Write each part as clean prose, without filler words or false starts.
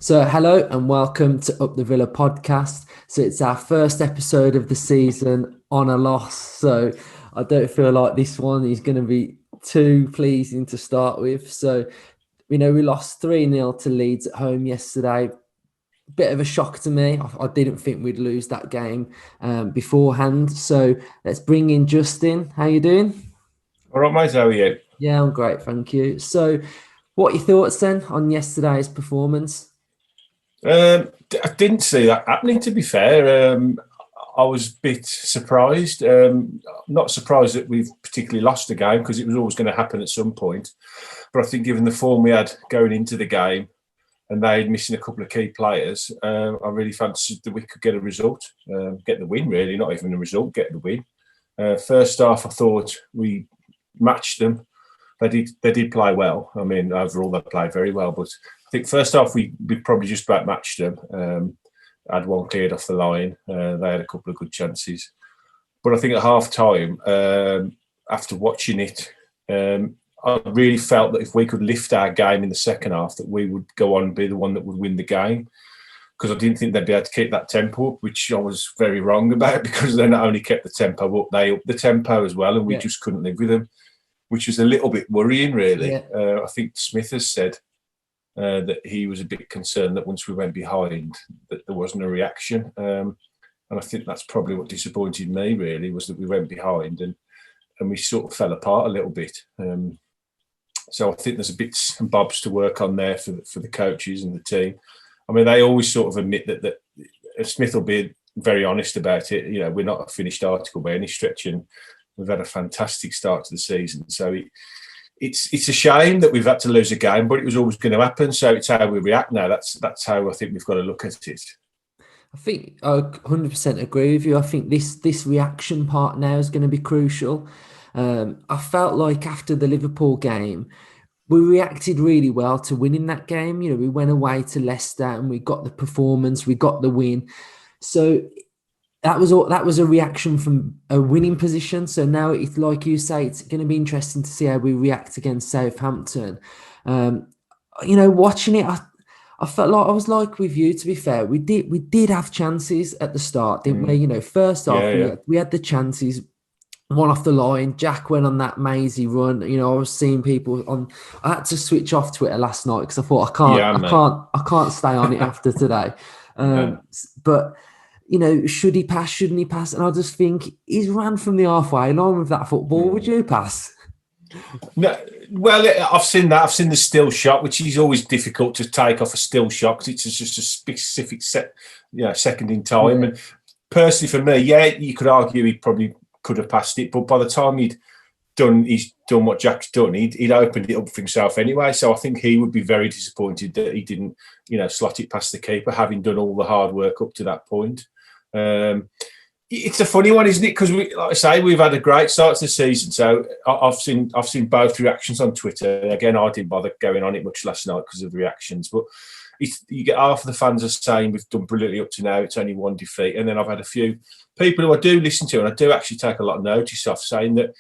So, hello and welcome to Up the Villa podcast. So, it's our first episode of the season on a loss. So, I don't feel like this one is going to be too pleasing to start with. So, we lost 3-0 to Leeds at home yesterday. Bit of a shock to me. I didn't think we'd lose that game beforehand. So, let's bring in Justin. How you doing? All right, mate, how are you? Yeah, I'm great, thank you. So, what are your thoughts then on yesterday's performance? I didn't see that happening, to be fair. I was a bit surprised. Not surprised that we've particularly lost the game because it was always going to happen at some point. But I think given the form we had going into the game and they had missing a couple of key players, I really fancied that we could get a result, get the win, really, not even a result, get the win. First half, I thought we matched them. They did play well. I mean, overall, they played very well. But I think first half, we probably just about matched them. Had one cleared off the line. They had a couple of good chances. But I think at half time, after watching it, I really felt that if we could lift our game in the second half, that we would go on and be the one that would win the game. Because I didn't think they'd be able to keep that tempo up, which I was very wrong about because they not only kept the tempo up, they upped the tempo as well, and we just couldn't live with them, which was a little bit worrying, really. Yeah. I think Smith has said that he was a bit concerned that once we went behind, that there wasn't a reaction. And I think that's probably what disappointed me, really, was that we went behind and we sort of fell apart a little bit. So I think there's a bits and bobs to work on there for the coaches and the team. I mean, they always sort of admit that Smith will be very honest about it. You know, we're not a finished article by any stretch, and we've had a fantastic start to the season. So it's a shame that we've had to lose a game, but it was always going to happen. So it's how we react now. That's how I think we've got to look at it. I think I 100% agree with you. I think this reaction part now is going to be crucial. I felt like after the Liverpool game, we reacted really well to winning that game. You know, we went away to Leicester and we got the performance, we got the win. So that was all. That was a reaction from a winning position. So now it's like you say, it's going to be interesting to see how we react against Southampton. Watching it, I felt like I was like with you. To be fair, we did have chances at the start, didn't we? You know, first off, we had the chances. One off the line, Jack went on that mazy run. You know, I was seeing people on. I had to switch off Twitter last night because I thought I can't stay on it after today. But should he pass? Shouldn't he pass? And I just think he's ran from the halfway line with that football. Would you pass? No, well, I've seen that. I've seen the still shot, which is always difficult to take off a still shot because it's just a specific second in time. And personally, for me, you could argue he probably could have passed it, but by the time he's done what Jack's done, he'd opened it up for himself anyway. So I think he would be very disappointed that he didn't, slot it past the keeper, having done all the hard work up to that point. It's a funny one, isn't it? Because like I say, we've had a great start to the season. So I've seen both reactions on Twitter. Again, I didn't bother going on it much last night because of the reactions, but you get half of the fans are saying we've done brilliantly up to now. It's only one defeat, and then I've had a few people who I do listen to and I do actually take a lot of notice of, saying that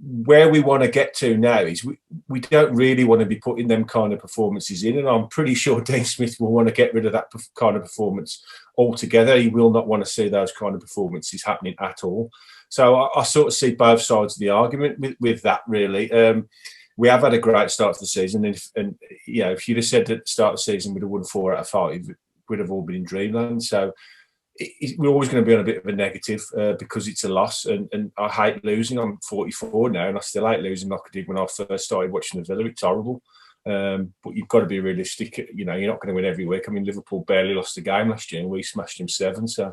where we want to get to now is we don't really want to be putting them kind of performances in, and I'm pretty sure Dean Smith will want to get rid of that kind of performance altogether. He will not want to see those kind of performances happening at all. So I sort of see both sides of the argument with that, really. We have had a great start to the season, and if you'd have said at the start of the season we'd have won 4 out of 5, we'd have all been in dreamland. So we're always going to be on a bit of a negative because it's a loss, and I hate losing. I'm 44 now, and I still hate losing like I did when I first started watching the Villa. It's horrible, but you've got to be realistic. You're not going to win every week. I mean, Liverpool barely lost a game last year, and we smashed them 7. So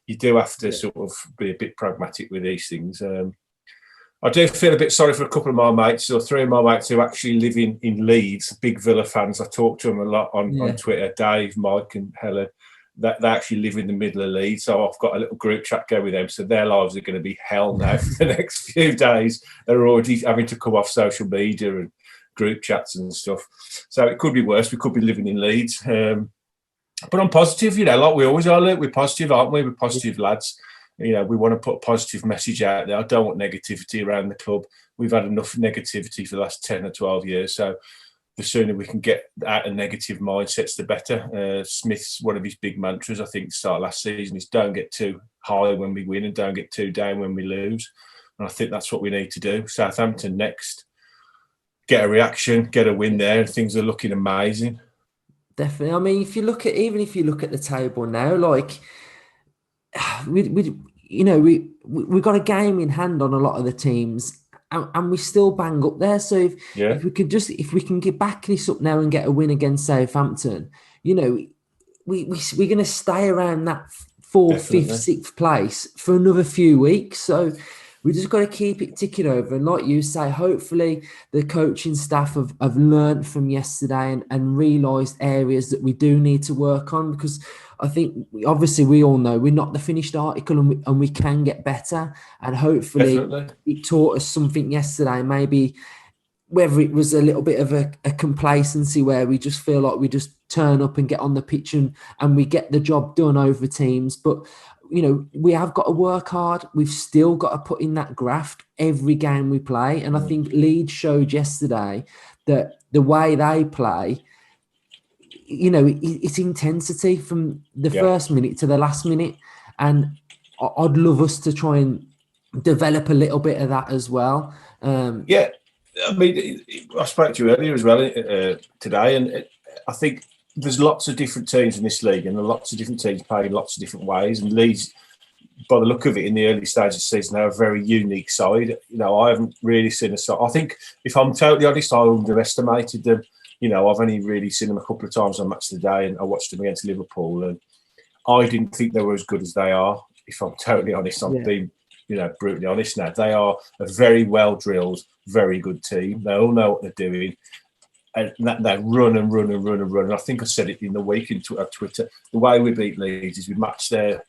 you do have to sort of be a bit pragmatic with these things. I do feel a bit sorry for a couple of my mates, or 3 of my mates who actually live in Leeds, big Villa fans. I talk to them a lot on Twitter, Dave, Mike and Helen. That they actually live in the middle of Leeds. So I've got a little group chat going with them. So their lives are going to be hell now for the next few days. They're already having to come off social media and group chats and stuff. So it could be worse. We could be living in Leeds. But I'm positive, like we always are, Luke. We're positive, aren't we? We're positive lads. We want to put a positive message out there. I don't want negativity around the club. We've had enough negativity for the last 10 or 12 years. So the sooner we can get out of negative mindsets, the better. Smith's one of his big mantras, I think, start last season is don't get too high when we win and don't get too down when we lose. And I think that's what we need to do. Southampton next, get a reaction, get a win there, and things are looking amazing. Definitely. I mean, if you look at the table now, like we got a game in hand on a lot of the teams, and we still bang up there. So if we can get back this up now and get a win against Southampton, we're going to stay around that fourth, fifth, sixth place for another few weeks. So we just got to keep it ticking over. And like you say, hopefully the coaching staff have learned from yesterday and realised areas that we do need to work on, because I think obviously we all know we're not the finished article and we can get better. And hopefully it taught us something yesterday, maybe whether it was a little bit of a complacency where we just feel like we just turn up and get on the pitch and we get the job done over teams. But we have got to work hard. We've still got to put in that graft every game we play. And I think Leeds showed yesterday that the way they play, it's intensity from the first minute to the last minute. And I'd love us to try and develop a little bit of that as well. I mean, I spoke to you earlier as well today, and I think there's lots of different teams in this league, and lots of different teams play in lots of different ways. And Leeds, by the look of it, in the early stages of the season, they're a very unique side. I haven't really seen a side. I think, if I'm totally honest, I underestimated them. I've only really seen them a couple of times on Match of the Day, and I watched them against Liverpool, and I didn't think they were as good as they are. If I'm totally honest, I'm being brutally honest now. They are a very well drilled, very good team. They all know what they're doing. And they run and run and run and run. And I think I said it in the week on Twitter. The way we beat Leeds is we match their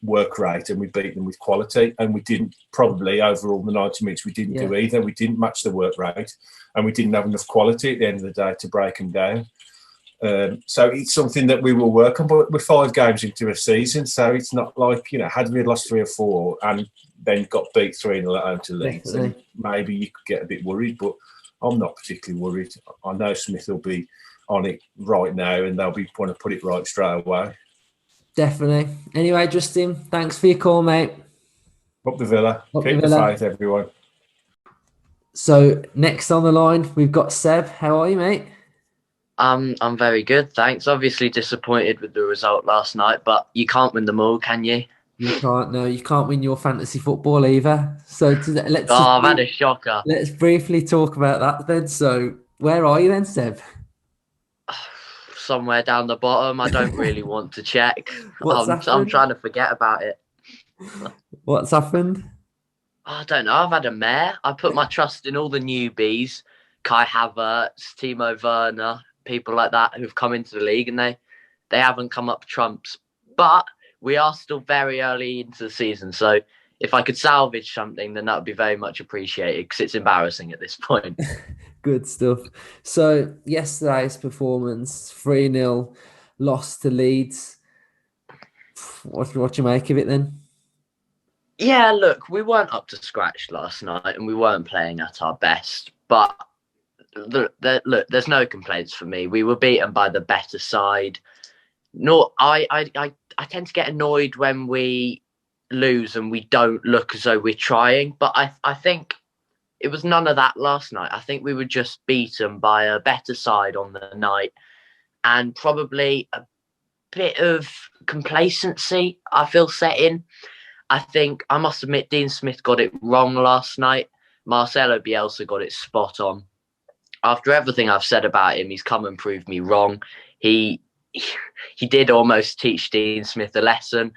work rate and we beat them with quality. And we didn't, probably over all the 90 minutes, we didn't do either. We didn't match the work rate and we didn't have enough quality at the end of the day to break them down. So it's something that we will work on, but we're 5 games into a season, so it's not like, had we lost 3 or 4 and then got beat 3-0 at home to Leeds, then maybe you could get a bit worried, but I'm not particularly worried. I know Smith will be on it right now and they'll be want to put it right straight away. Definitely. Anyway, Justin, thanks for your call, mate. Up the Villa. Keep the faith, everyone. So next on the line, we've got Seb. How are you, mate? I'm very good, thanks. Obviously disappointed with the result last night, but you can't win them all, can you? You can't. No, you can't win your fantasy football either. So I've had a shocker. Let's briefly talk about that then. So where are you then, Seb? Somewhere down the bottom. I don't really want to check. I'm trying to forget about it. What's happened? I don't know. I've had a mare. I put my trust in all the newbies, Kai Havertz, Timo Werner, people like that who've come into the league, and they haven't come up trumps. But we are still very early into the season, so if I could salvage something, then that would be very much appreciated, because it's embarrassing at this point. Good stuff. So yesterday's performance, 3-0 loss to Leeds. What do you make of it then? Yeah, look, we weren't up to scratch last night and we weren't playing at our best, but look, there's no complaints for me. We were beaten by the better side. I tend to get annoyed when we lose and we don't look as though we're trying, but I think it was none of that last night. I think we were just beaten by a better side on the night and probably a bit of complacency, I feel, set in. I think, I must admit, Dean Smith got it wrong last night. Marcelo Bielsa got it spot on. After everything I've said about him, he's come and proved me wrong. He did almost teach Dean Smith a lesson.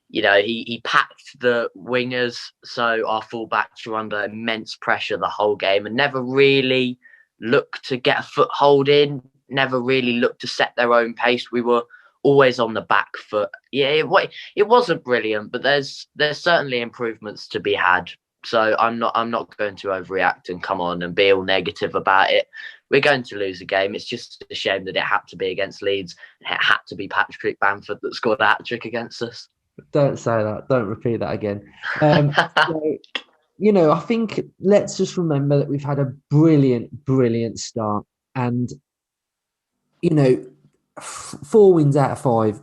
He packed the wingers, so our fullbacks were under immense pressure the whole game and never really looked to get a foothold in, never really looked to set their own pace. We were always on the back foot. Yeah, it wasn't brilliant, but there's certainly improvements to be had. So I'm not going to overreact and come on and be all negative about it. We're going to lose a game. It's just a shame that it had to be against Leeds. It had to be Patrick Bamford that scored a hat-trick against us. Don't say that. Don't repeat that again. I think let's just remember that we've had a brilliant, brilliant start. And, 4 wins out of 5.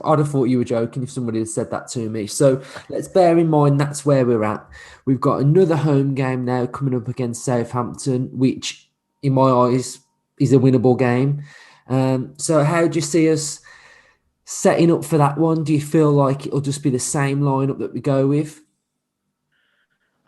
I'd have thought you were joking if somebody had said that to me. So let's bear in mind that's where we're at. We've got another home game now coming up against Southampton, which in my eyes is a winnable game. So how do you see us setting up for that one? Do you feel like it'll just be the same lineup that we go with?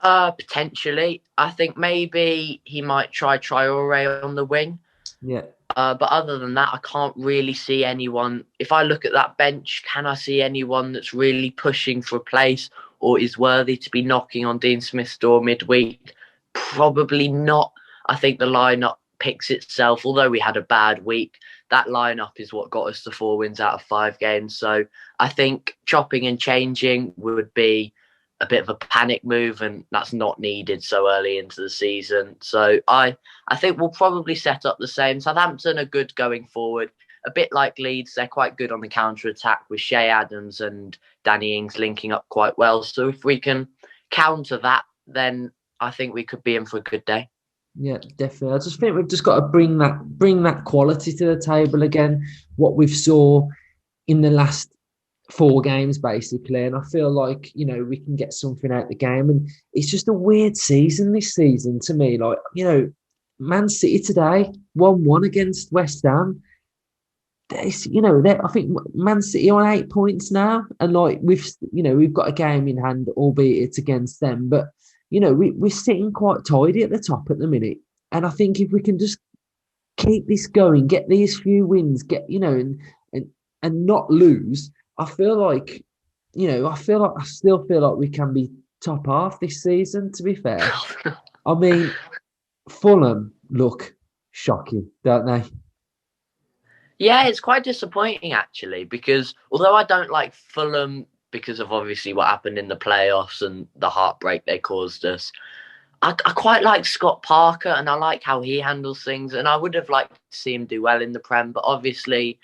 Potentially. I think maybe he might try Traore on the wing. Yeah. But other than that, I can't really see anyone. If I look at that bench, can I see anyone that's really pushing for a place or is worthy to be knocking on Dean Smith's door midweek? Probably not. I think the lineup picks itself. Although we had a bad week, that lineup is what got us the 4 wins out of 5 games. So I think chopping and changing would be a bit of a panic move, and that's not needed so early into the season. So I think we'll probably set up the same. Southampton are good going forward, a bit like Leeds. They're quite good on the counter attack with Shea Adams and Danny Ings linking up quite well. So if we can counter that, then I think we could be in for a good day. Yeah, definitely. I just think we've just got to bring that quality to the table again. What we've saw in the last 4 games, basically, and I feel like we can get something out of the game. And it's just a weird season this season to me. Like Man City today 1-1 against West Ham. I think Man City on 8 points now, and like we've got a game in hand, albeit it's against them, but we're sitting quite tidy at the top at the minute. And I think if we can just keep this going, get these few wins, and not lose, I feel like I still feel like we can be top half this season. To be fair, I mean, Fulham look shocking, don't they? Yeah, it's quite disappointing actually, because although I don't like Fulham because of obviously what happened in the playoffs and the heartbreak they caused us, I quite like Scott Parker and I like how he handles things, and I would have liked to see him do well in the Prem, but obviously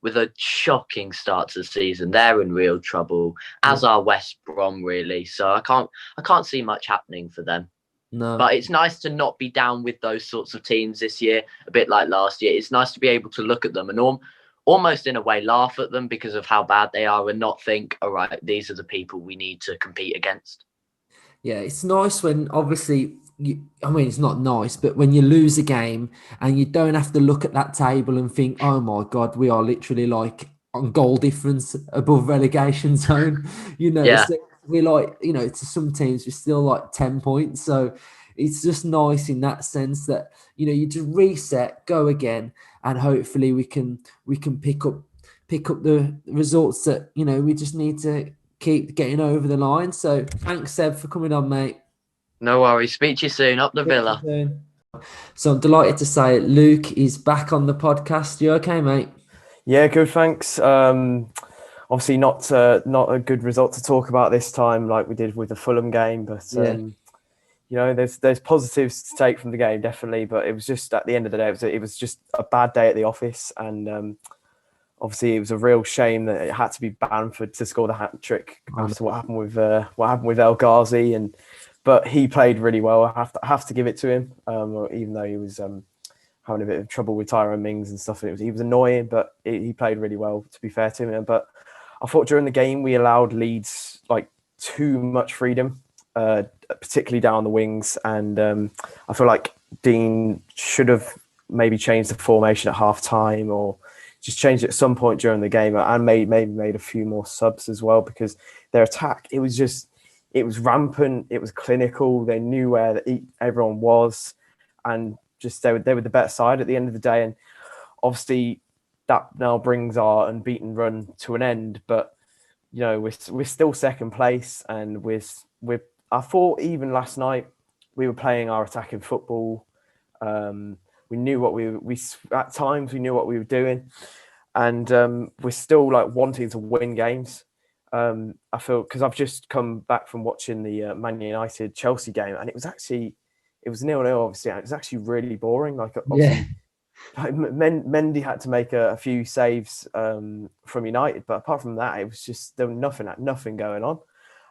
with a shocking start to the season, they're in real trouble, as are West Brom really. So I can't see much happening for them. No. But it's nice to not be down with those sorts of teams this year, a bit like last year. It's nice to be able to look at them and almost in a way laugh at them because of how bad they are and not think, all right, these are the people we need to compete against. Yeah, it's nice when obviously, it's not nice, but when you lose a game and you don't have to look at that table and think, oh my God, we are literally like on goal difference above relegation zone. Yeah. So we're like, to some teams, we're still like 10 points. So it's just nice in that sense that, you just reset, go again, and hopefully we can pick up the results that, we just need to keep getting over the line. So thanks, Seb, for coming on, mate. No worries. Speak to you soon. Up the Villa. So I'm delighted to say Luke is back on the podcast. You okay, mate? Yeah, good, thanks. Obviously not a good result to talk about this time like we did with the Fulham game, but there's positives to take from the game, definitely, but it was just at the end of the day, it was just a bad day at the office, and obviously it was a real shame that it had to be Bamford to score the hat-trick after what happened with El Ghazi, but he played really well. I have to give it to him, even though he was having a bit of trouble with Tyrone Mings and stuff. He was annoying, but he played really well, to be fair to him. But I thought during the game we allowed Leeds like too much freedom, particularly down the wings, and I feel like Dean should have maybe changed the formation at half time or just changed it at some point during the game, and maybe made a few more subs as well, because their attack, it was rampant, it was clinical, they knew where everyone was, and just they were the better side at the end of the day. And obviously that now brings our unbeaten run to an end, but we're still second place, and I thought even last night we were playing our attacking football. We knew what we at times we knew what we were doing, and we're still like wanting to win games. I feel, because I've just come back from watching the Man United Chelsea game, and it was 0-0 obviously, and it was actually really boring. Like obviously, Mendy had to make a few saves from United, but apart from that, it was just there was nothing going on.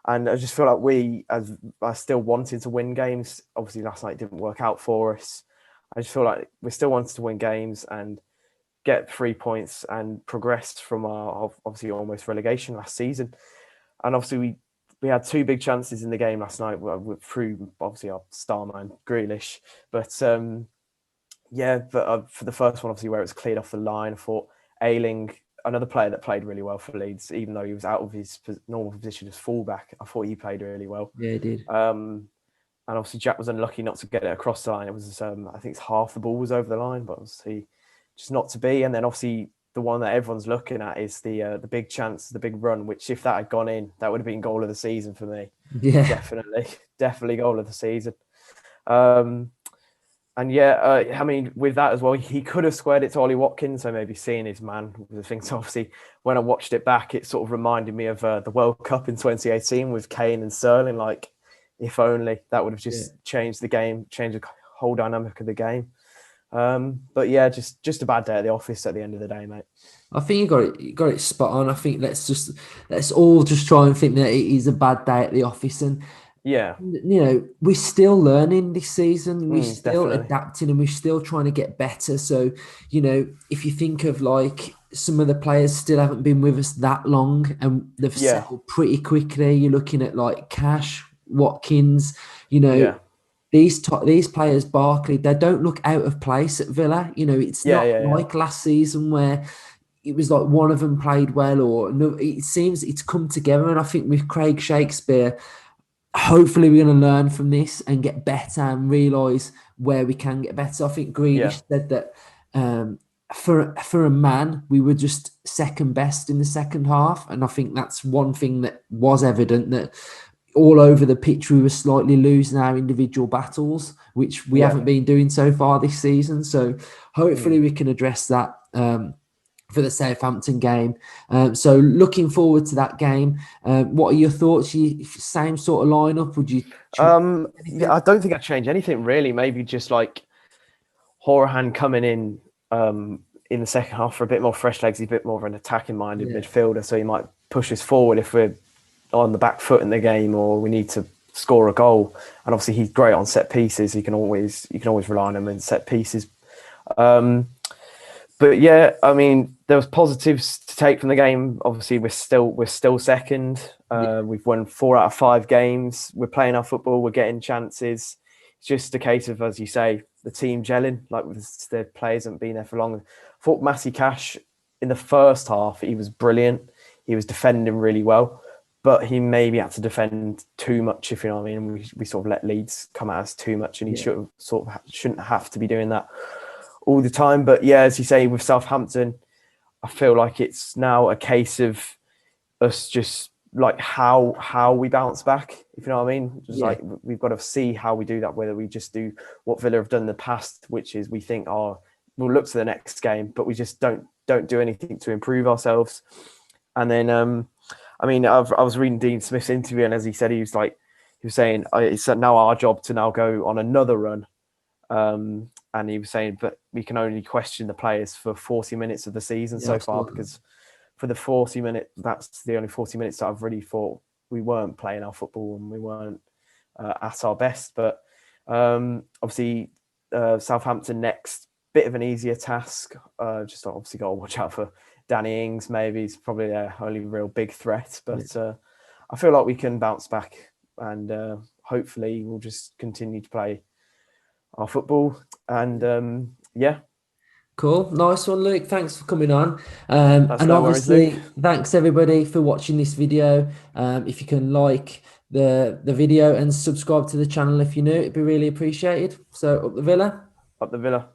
And I just feel like we are still wanting to win games. Obviously, last night didn't work out for us. I just feel like we're still wanting to win games and get 3 points and progress from our obviously almost relegation last season. And obviously we had 2 big chances in the game last night through obviously our star man Grealish. But for the first one, obviously where it was cleared off the line, I thought Ayling, another player that played really well for Leeds, even though he was out of his normal position as fullback, I thought he played really well. Yeah, he did. And obviously Jack was unlucky not to get it across the line. It was I think it's half the ball was over the line, but obviously just not to be. And then obviously the one that everyone's looking at is the big chance, the big run, which if that had gone in, that would have been goal of the season for me. Yeah, definitely goal of the season. I mean, with that as well, he could have squared it to Ollie Watkins. So maybe seeing his man was the thing. So obviously, when I watched it back, it sort of reminded me of the World Cup in 2018 with Kane and Sterling. Like, if only that would have just changed the game, changed the whole dynamic of the game. But yeah, just a bad day at the office at the end of the day, mate. I think you got it spot on. I think let's all just try and think that it is a bad day at the office, and yeah, you know, we're still learning this season. We're still definitely adapting, and we're still trying to get better. So, you know, if you think of like some of the players still haven't been with us that long, and they've settled pretty quickly. You're looking at like Cash, Watkins, you know. Yeah. These players, Barkley, they don't look out of place at Villa. You know, it's not like last season where it was like one of them played well, or no. It seems it's come together, and I think with Craig Shakespeare, hopefully we're going to learn from this and get better and realise where we can get better. I think Grealish said that for a man, we were just second best in the second half, and I think that's one thing that was evident, that all over the pitch, we were slightly losing our individual battles, which we haven't been doing so far this season. So hopefully we can address that for the Southampton game. So looking forward to that game. What are your thoughts? Same sort of lineup? Would you? I don't think I'd change anything really. Maybe just like Horahan coming in the second half for a bit more fresh legs. He's a bit more of an attacking minded midfielder, so he might push us forward if we're on the back foot in the game or we need to score a goal. And obviously he's great on set pieces. You can always rely on him in set pieces. But yeah, I mean, there was positives to take from the game. Obviously, we're still second. We've won 4 out of 5 games. We're playing our football. We're getting chances. It's just a case of, as you say, the team gelling. Like, the players haven't been there for long. I thought Matty Cash in the first half, he was brilliant. He was defending really well, but he maybe had to defend too much, if you know what I mean. We sort of let Leeds come at us too much, and he shouldn't have to be doing that all the time. But yeah, as you say, with Southampton, I feel like it's now a case of us just like how we bounce back, if you know what I mean. Just like we've got to see how we do that, whether we just do what Villa have done in the past, which is we think, we'll look to the next game, but we just don't do anything to improve ourselves. And then I mean, I was reading Dean Smith's interview, and as he said, he was saying it's now our job to now go on another run. And he was saying, but we can only question the players for 40 minutes of the season so far, because for the 40 minutes, that's the only 40 minutes that I've really thought we weren't playing our football and we weren't at our best. But obviously, Southampton next, bit of an easier task. Just obviously got to watch out for Danny Ings. Maybe he's probably their only real big threat. But I feel like we can bounce back, and hopefully we'll just continue to play our football. And cool, nice one, Luke. Thanks for coming on. And obviously, thanks everybody for watching this video. If you can like the video and subscribe to the channel if you're new, it'd be really appreciated. So up the Villa.